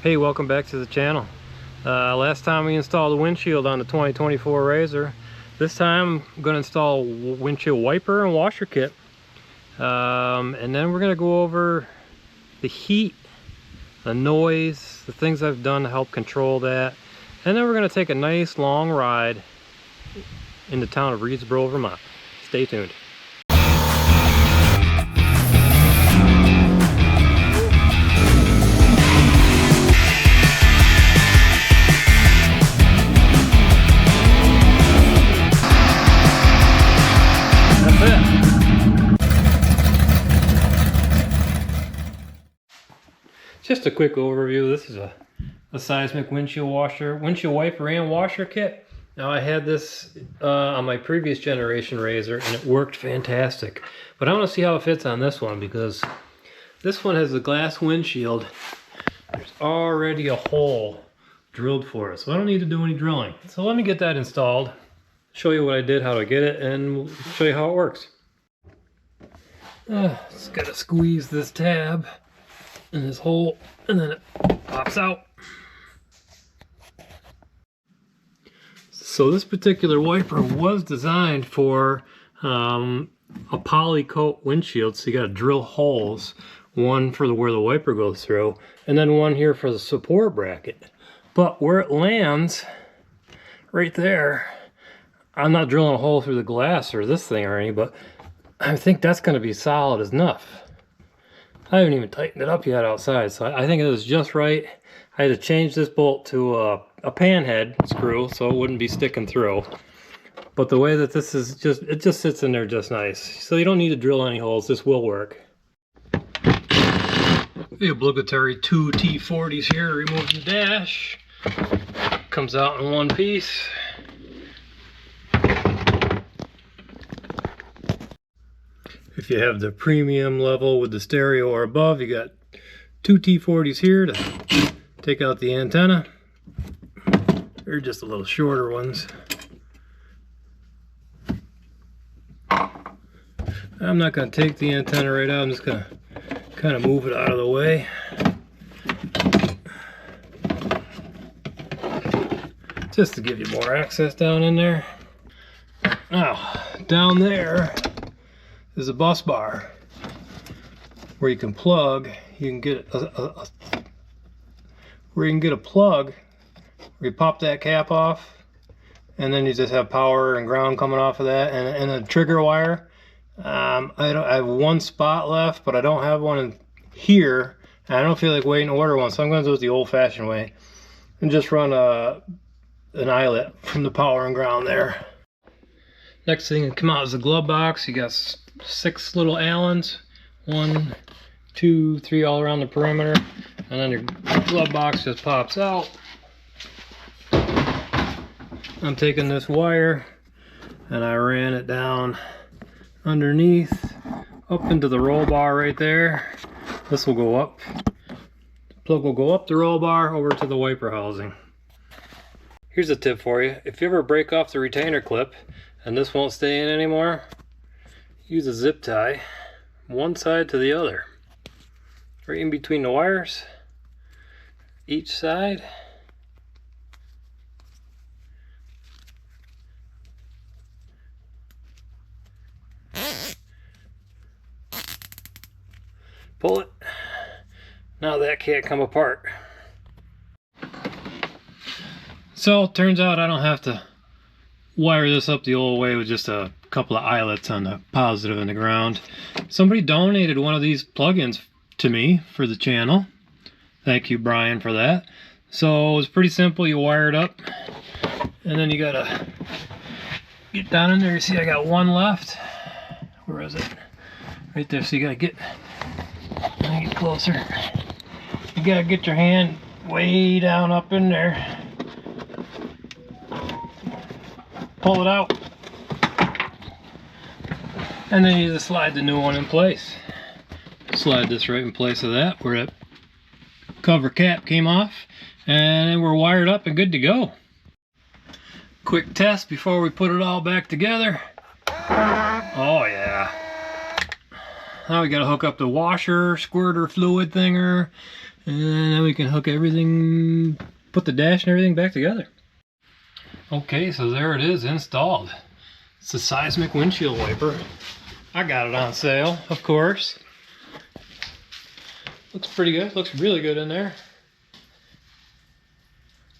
Hey, welcome back to the channel. Last time we installed a windshield on the 2024 RZR. This time I'm going to install a windshield wiper and washer kit. And then we're going to go over the heat, the noise, the things I've done to help control that. And then we're going to take a nice long ride in the town of Readsboro, Vermont. Stay tuned. Just a quick overview. This is a seismic windshield wiper and washer kit. Now I had this on my previous generation RZR and it worked fantastic. But I want to see how it fits on this one because this one has a glass windshield. There's already a hole drilled for it, so I don't need to do any drilling. So let me get that installed, show you what I did, how to get it, and show you how it works. Just gotta squeeze this tab in this hole and then it pops out. So this particular wiper was designed for a poly coat windshield, so you gotta drill holes, one for where the wiper goes through and then one here for the support bracket. But where it lands right there, I'm not drilling a hole through the glass or this thing or anything, but I think that's going to be solid as enough. I haven't even tightened it up yet outside, so I think it was just right. I had to change this bolt to a pan head screw so it wouldn't be sticking through. But the way that this is it just sits in there just nice. So you don't need to drill any holes, this will work. The obligatory two T40s here to remove the dash. Comes out in one piece. If you have the premium level with the stereo or above, you got two T40s here to take out the antenna. They're just a little shorter ones. I'm not going to take the antenna right out, I'm just going to kind of move it out of the way. Just to give you more access down in there. Now, down there is a bus bar where you can plug. You can get a plug where you pop that cap off, and then you just have power and ground coming off of that, and a trigger wire. I have one spot left, but I don't have one in here, and I don't feel like waiting to order one, so I'm going to do it the old-fashioned way and just run an eyelet from the power and ground there. Next thing that come out is the glove box. You got 6 little Allens, 1, 2, 3 all around the perimeter, and then your glove box just pops out. I'm taking this wire and I ran it down underneath up into the roll bar right there. This will go up. The plug will go up the roll bar over to the wiper housing. Here's a tip for you. If you ever break off the retainer clip and this won't stay in anymore, use a zip tie one side to the other, right in between the wires, each side. Pull it. Now that can't come apart. So it turns out I don't have to wire this up the old way with just a couple of eyelets on the positive and the ground. Somebody donated one of these plugins to me for the channel. Thank you, Brian, for that. So it's pretty simple. You wire it up and then you gotta get down in there. You see I got one left. Where is it? Right there. So you gotta get closer. You gotta get your hand way down up in there. Pull it out, and then you just slide the new one in place. Slide this right in place of that where that cover cap came off, and then we're wired up and good to go. Quick test before we put it all back together. Oh yeah. Now we gotta hook up the washer, squirter, fluid thinger, And then we can hook everything, put the dash and everything back together. Okay, so there it is installed. It's a seismic windshield wiper. I got it on sale, of course. Looks pretty good, looks really good in there.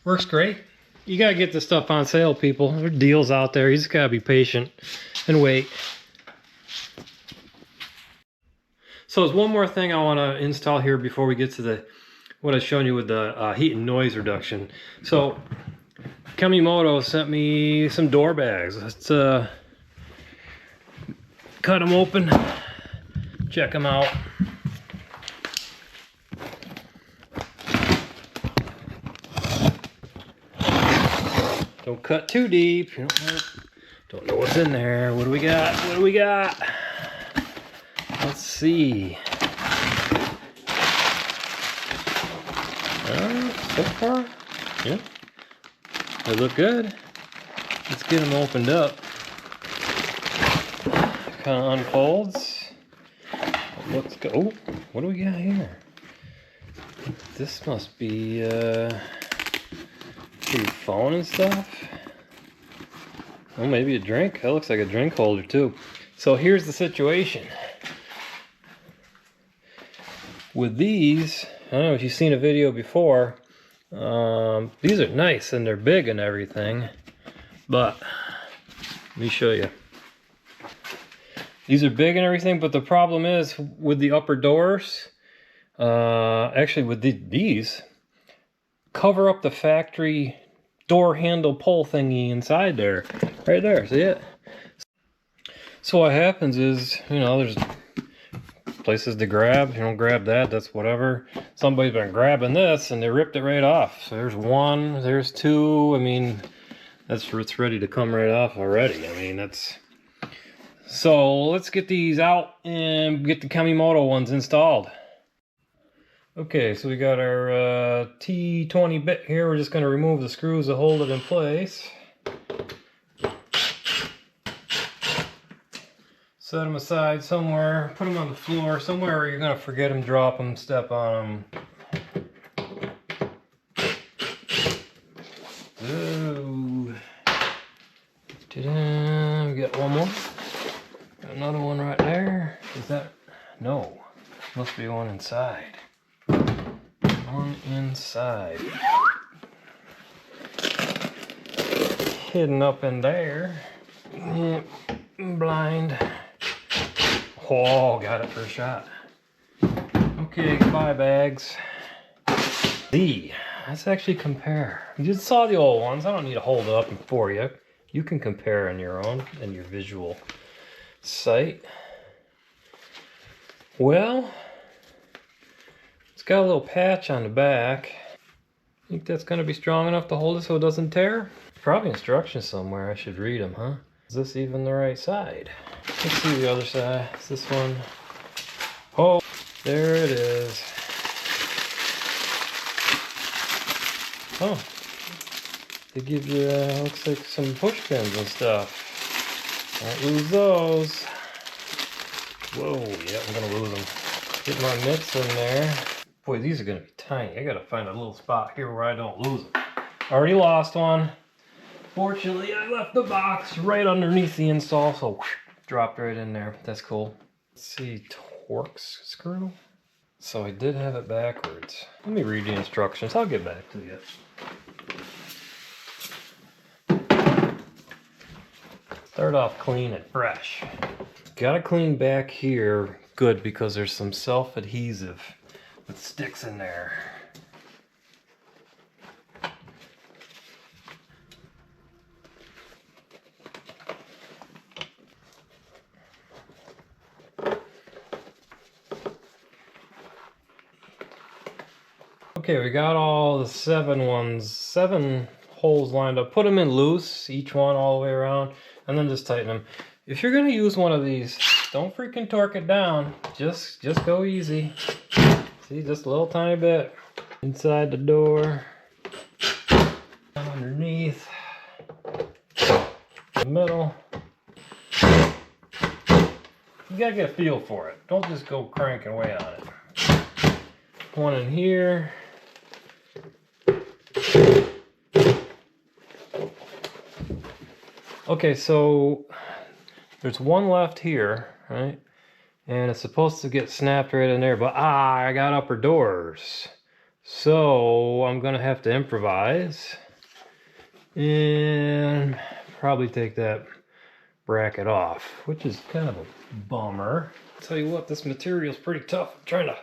Works great. You gotta get this stuff on sale, people. There are deals out there, you just gotta be patient and wait. So there's one more thing I want to install here before we get to what I was showing you with the heat and noise reduction. So KEMIMOTO sent me some door bags. Let's cut them open, check them out. Don't cut too deep. You don't know what's in there. What do we got? What do we got? Let's see. So far, yeah, they look good. Let's get them opened up. Kind of unfolds. Let's go. Oh, what do we got here? This must be your phone and stuff. Oh, maybe a drink. That looks like a drink holder too. So here's the situation. With these, I don't know if you've seen a video before, these are nice and they're big and everything, but let me show you. These are big and everything, but the problem is with the upper doors, actually with these, cover up the factory door handle pull thingy inside there. Right there, see it? So what happens is, you know, there's places to grab. You don't grab that, that's whatever. Somebody's been grabbing this and they ripped it right off. So there's one, there's two. I mean, it's ready to come right off already. I mean, that's... So let's get these out and get the KEMIMOTO ones installed. Okay, so we got our T20 bit here. We're just going to remove the screws to hold it in place. Set them aside somewhere, put them on the floor, somewhere where you're going to forget them, drop them, step on them. Ooh. Ta-da! We got one more. Got another one right there. Is that? No. Must be one inside. One inside. Hidden up in there. Yep. Blind. Oh, got it for a shot. Okay, goodbye bags. Let's actually compare. You just saw the old ones. I don't need to hold it up for you. You can compare on your own and your visual sight. Well, it's got a little patch on the back. Think that's going to be strong enough to hold it so it doesn't tear? Probably instructions somewhere. I should read them, huh? Is this even the right side? Let's see the other side. Is this one? Oh, there it is. Oh, they give you, looks like some push pins and stuff. Don't lose those. Whoa, yeah, I'm gonna lose them. Get my mitts in there. Boy, these are gonna be tiny. I gotta find a little spot here where I don't lose them. Already lost one. Fortunately, I left the box right underneath the install, so whoosh, dropped right in there. That's cool. Let's see, Torx screw. So I did have it backwards. Let me read the instructions. I'll get back to you. Start off clean and fresh. Gotta clean back here good because there's some self-adhesive that sticks in there. Okay, we got all the seven holes lined up. Put them in loose, each one all the way around, and then just tighten them. If you're gonna use one of these, don't freaking torque it down. Just go easy. See, just a little tiny bit. Inside the door, underneath, the middle. You gotta get a feel for it. Don't just go cranking away on it. one in here. Okay, so there's one left here, right? And it's supposed to get snapped right in there, but I got upper doors. So I'm gonna have to improvise and probably take that bracket off, which is kind of a bummer. I'll tell you what, this material's pretty tough. I'm trying to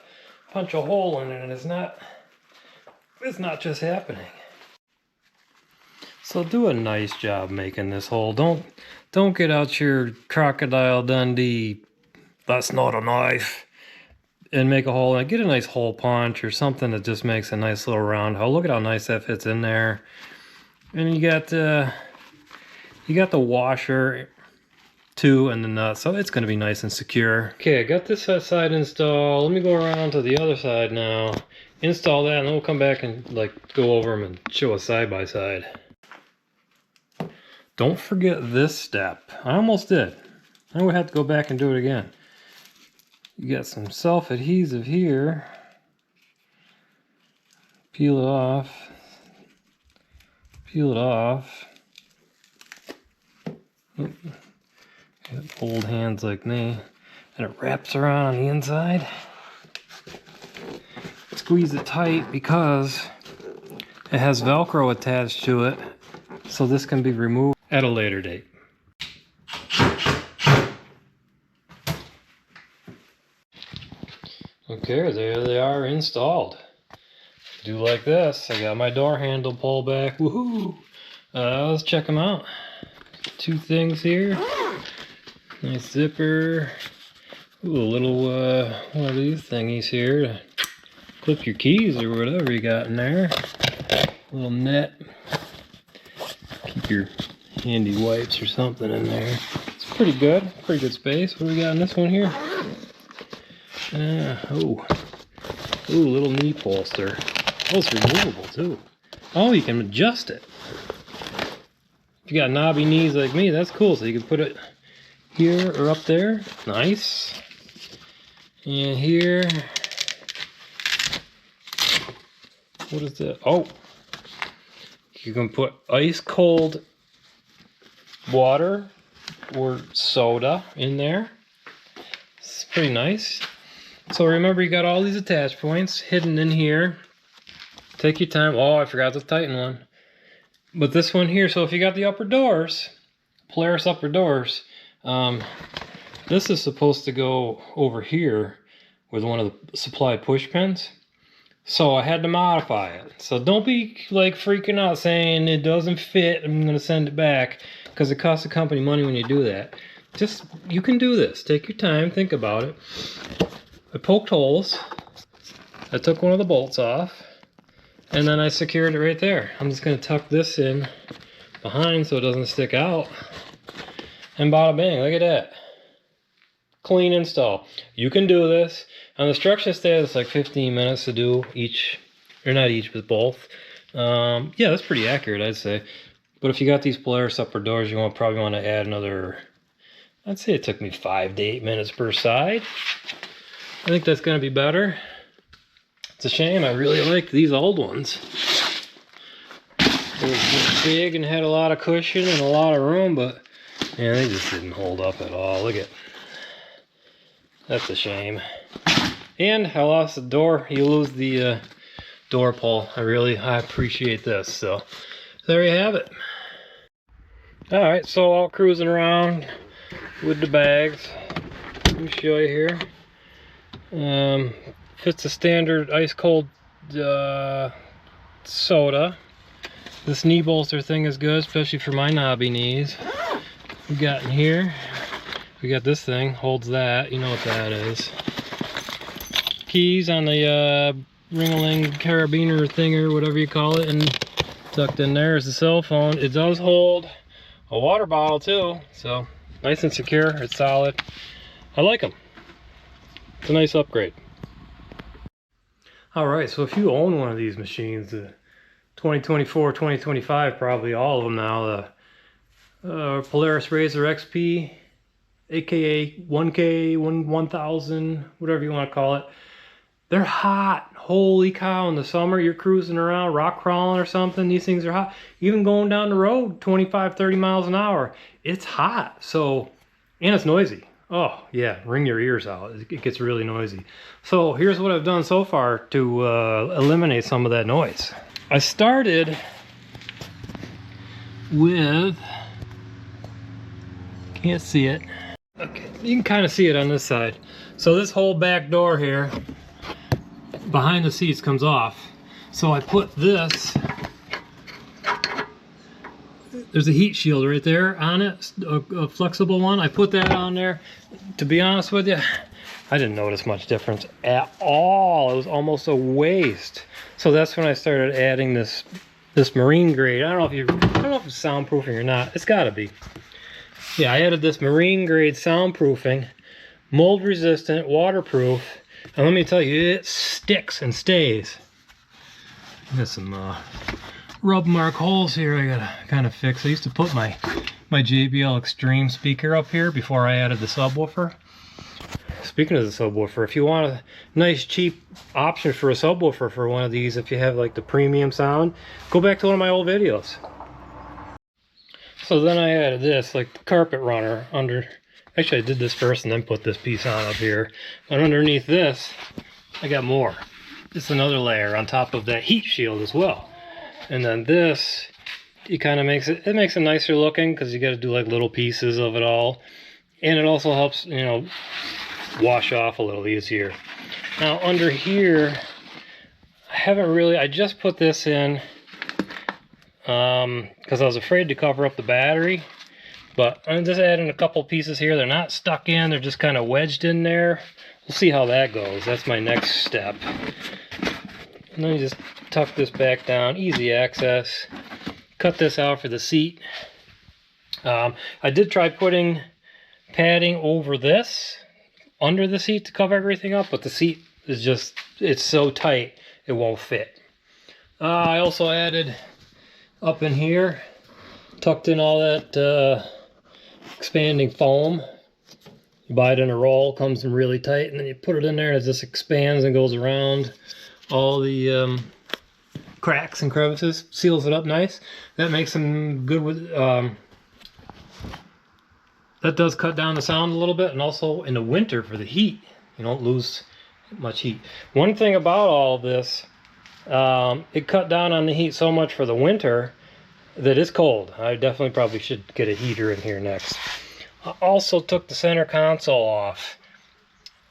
punch a hole in it and it's not just happening. So do a nice job making this hole. Don't get out your Crocodile Dundee, that's not a knife, and make a hole. And get a nice hole punch or something that just makes a nice little round hole. Look at how nice that fits in there. And you got the washer too and the nut, so it's going to be nice and secure. Okay, I got this side installed. Let me go around to the other side now, install that, and then we'll come back and like go over them and show us side by side. Don't forget this step. I almost did. I'm gonna have to go back and do it again. You got some self-adhesive here. Peel it off. Peel it off. Got old hands like me. And it wraps around on the inside. Squeeze it tight because it has Velcro attached to it. So this can be removed at a later date. Okay, there they are installed. Do like this. I got my door handle pulled back. Woohoo! Let's check them out. Two things here. Nice zipper. Ooh, a little one of these thingies here to clip your keys or whatever you got in there. Little net. Keep your handy wipes or something in there. It's pretty good space. What do we got in this one here? Ooh, little knee bolster. Oh, it's removable too. Oh, you can adjust it. If you got knobby knees like me, that's cool. So you can put it here or up there. Nice. And here. What is that? Oh, you can put ice cold water or soda in there. It's pretty nice. So remember, you got all these attach points hidden in here. Take your time. Oh, I forgot to tighten one. But this one here, so if you got the upper doors, Polaris upper doors, this is supposed to go over here with one of the supply push pins. So I had to modify it. So don't be like freaking out saying it doesn't fit, I'm gonna send it back, because it costs the company money when you do that. Just, you can do this. Take your time, think about it. I poked holes. I took one of the bolts off. And then I secured it right there. I'm just gonna tuck this in behind so it doesn't stick out. And bada bang, look at that. Clean install. You can do this. On the instruction states it's like 15 minutes to do each, or not each, but both. Yeah, that's pretty accurate, I'd say. But if you got these Polaris upper doors, you probably want to add another, I'd say it took me 5 to 8 minutes per side. I think that's gonna be better. It's a shame, I really liked these old ones. They were big and had a lot of cushion and a lot of room, but yeah, they just didn't hold up at all. Look at, that's a shame. And I lost the door. You lose the door pull. I appreciate this. So there you have it. All right, so out cruising around with the bags. Let me show you here. Fits a standard ice cold soda. This knee bolster thing is good, especially for my knobby knees. We got in here, we got this thing, holds that, you know what that is. Keys on the ring-a-ling carabiner thinger, whatever you call it, and tucked in there is the cell phone. It does hold a water bottle too, so nice and secure, it's solid. I like them. It's a nice upgrade. Alright, so if you own one of these machines, the 2024, 2025, probably all of them now, the Polaris RZR XP, aka 1K, 1000, whatever you want to call it. They're hot. Holy cow, in the summer, you're cruising around, rock crawling or something, these things are hot. Even going down the road 25, 30 miles an hour, it's hot. So, and it's noisy. Oh yeah, ring your ears out. It gets really noisy. So here's what I've done so far to eliminate some of that noise. I started with, can't see it. Okay, you can kind of see it on this side. So this whole back door here, behind the seats, comes off. So I put this, there's a heat shield right there on it, a flexible one. I put that on there. To be honest with you, I didn't notice much difference at all. It was almost a waste. So that's when I started adding this marine grade. I don't know if it's soundproofing or not. It's gotta be. Yeah, I added this marine grade soundproofing, mold resistant, waterproof, and let me tell you, it sticks and stays. Got some rub mark holes here I gotta kind of fix. I used to put my JBL Extreme speaker up here before I added the subwoofer. Speaking of the subwoofer, if you want a nice cheap option for a subwoofer for one of these, if you have like the premium sound, go back to one of my old videos. So then I added this, like the carpet runner under, actually I did this first and then put this piece on up here. And underneath this, I got more. Just another layer on top of that heat shield as well. And then this, it kind of makes it makes it nicer looking because you got to do like little pieces of it all. And it also helps, you know, wash off a little easier. Now under here, I just put this in because I was afraid to cover up the battery, but I'm just adding a couple pieces here. They're not stuck in, they're just kind of wedged in there. We'll see how that goes. That's my next step. And then you just tuck this back down, easy access. Cut this out for the seat. I did try putting padding over this, under the seat to cover everything up, but the seat is just, it's so tight it won't fit. I also added up in here, tucked in all that expanding foam. You buy it in a roll, comes in really tight, and then you put it in there and it just expands and goes around all the cracks and crevices, seals it up nice. That makes them good with, that does cut down the sound a little bit, and also in the winter for the heat, you don't lose much heat. One thing about all of this, it cut down on the heat so much for the winter that it's cold. I definitely probably should get a heater in here next. I also took the center console off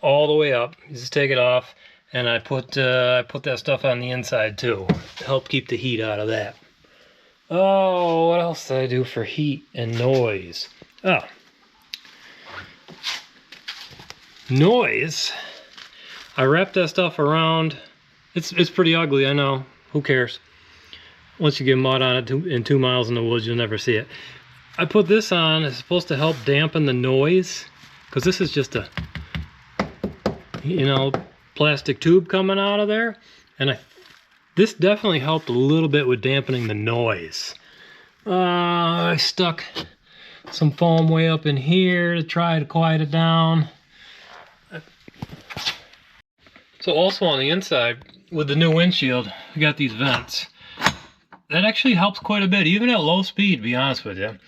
all the way up. You just take it off, and I put that stuff on the inside too to help keep the heat out of that. Oh, what else did I do for heat and noise? Oh, noise. I wrapped that stuff around. It's pretty ugly, I know. Who cares? Once you get mud on it in 2 miles in the woods, you'll never see it. I put this on. It's supposed to help dampen the noise, because this is just a, you know, plastic tube coming out of there, and this definitely helped a little bit with dampening the noise. I stuck some foam way up in here to try to quiet it down. So also on the inside, with the new windshield, we got these vents. That actually helps quite a bit, even at low speed, to be honest with you.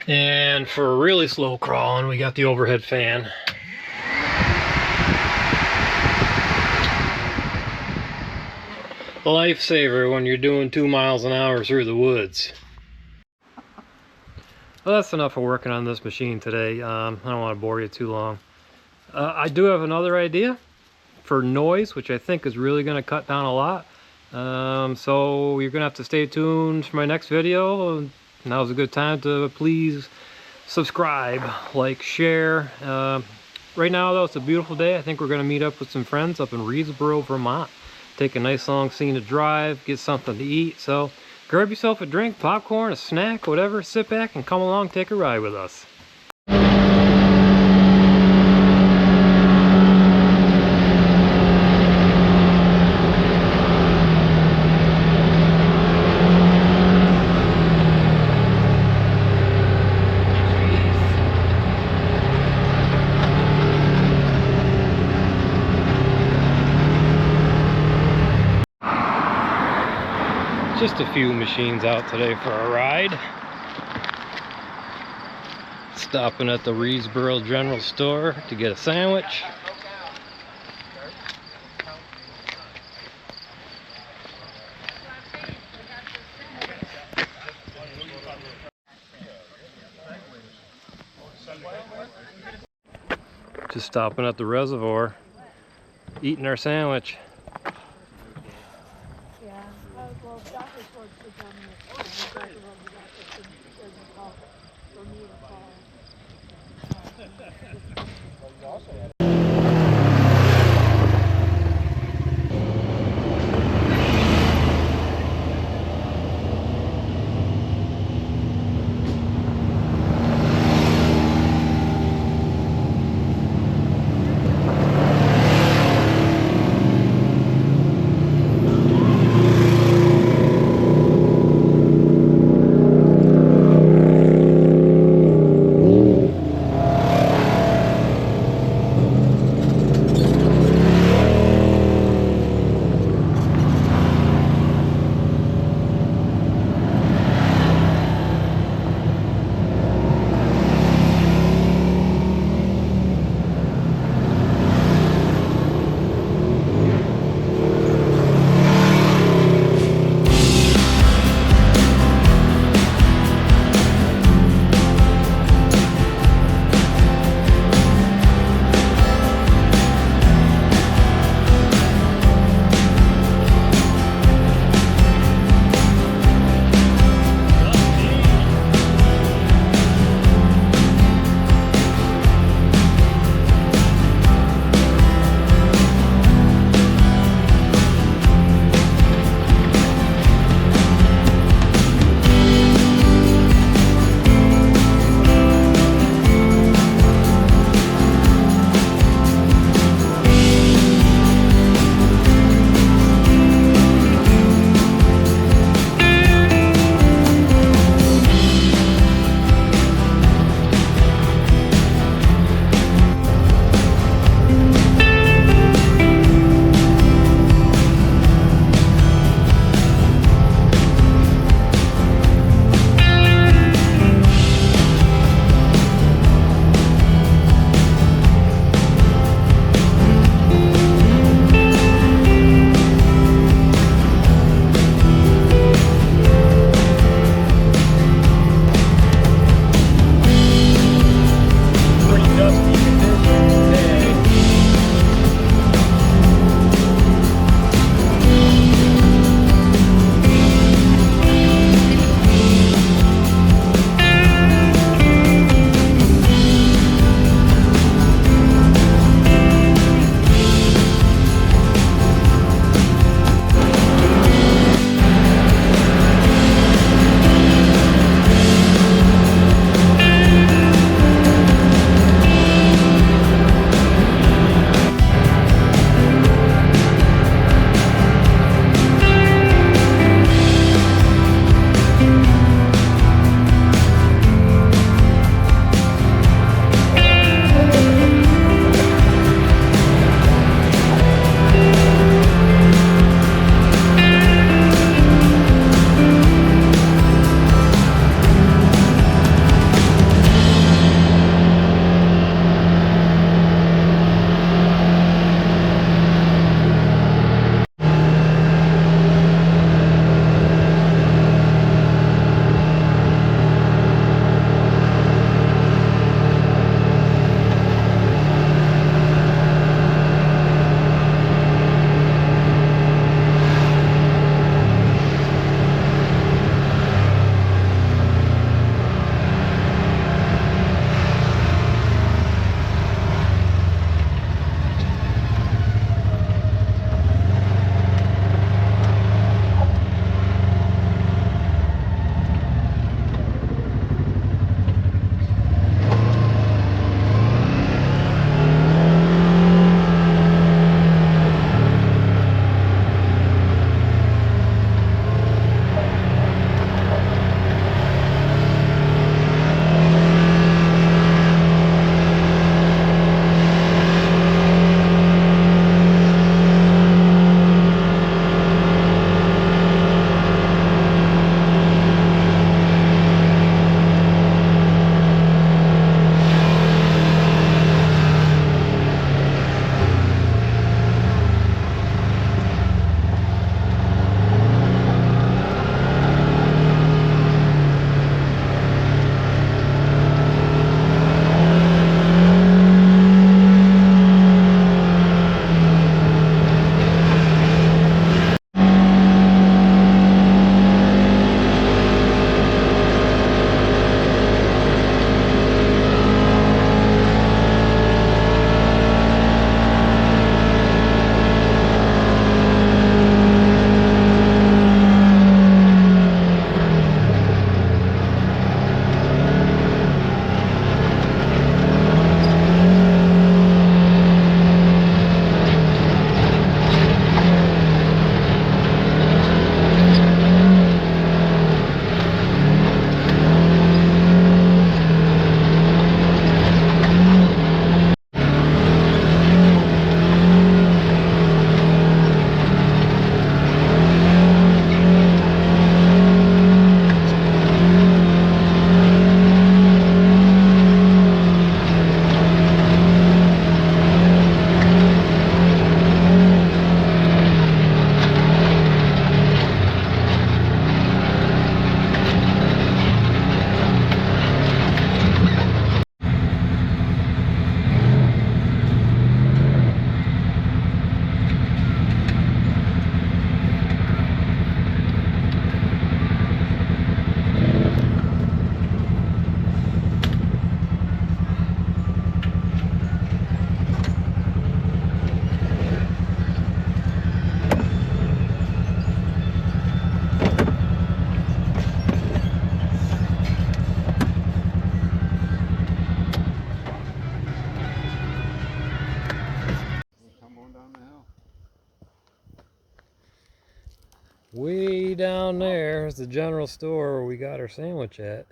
And for really slow crawling, we got the overhead fan. A lifesaver when you're doing 2 miles an hour through the woods. Well, that's enough for working on this machine today. I don't want to bore you too long. I do have another idea for noise, which I think is really going to cut down a lot. So you're gonna have to stay tuned for my next video. Now's a good time to please subscribe, like, share. Right now though, it's a beautiful day. I think we're gonna meet up with some friends up in Readsboro, Vermont. Take a nice long scenic drive, get something to eat. So grab yourself a drink, popcorn, a snack, whatever, sit back and come along, take a ride with us. Just a few machines out today for a ride. Stopping at the Readsboro General Store to get a sandwich. Just stopping at the reservoir, eating our sandwich. way down there is the general store where we got our sandwich at.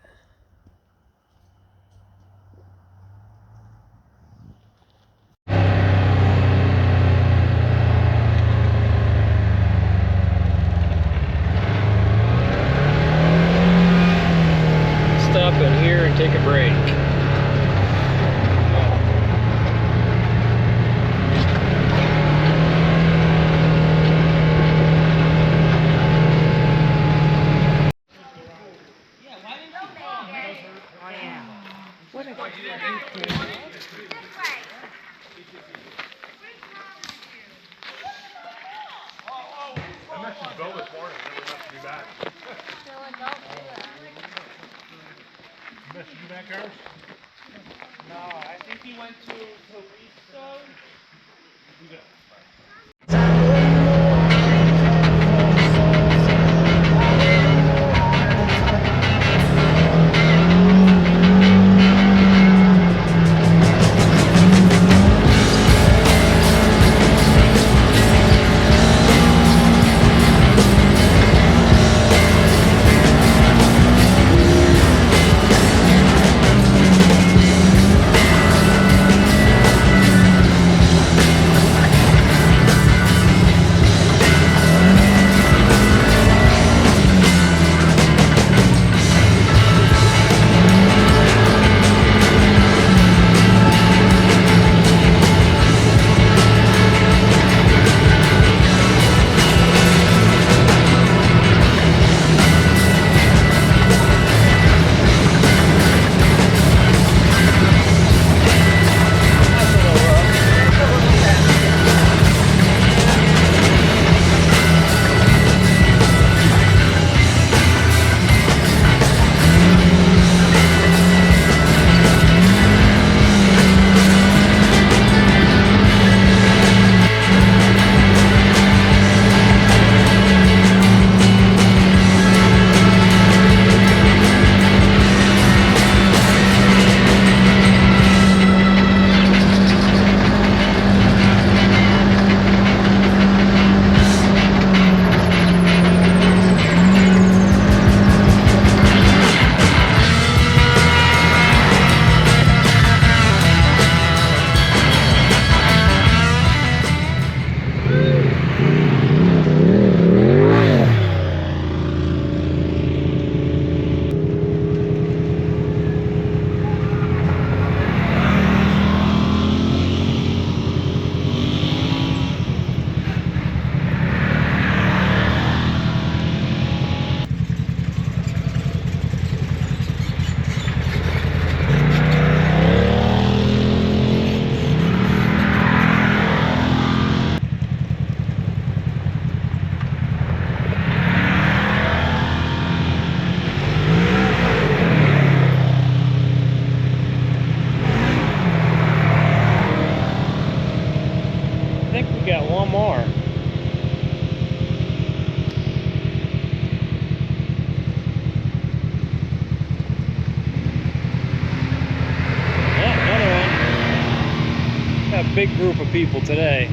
Stop in here and take a break. No, I think he went to Readsboro. I think we got one more. Yeah, another one. Got a big group of people today.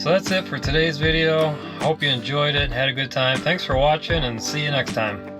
So that's it for today's video. Hope you enjoyed it and had a good time. Thanks for watching, and see you next time.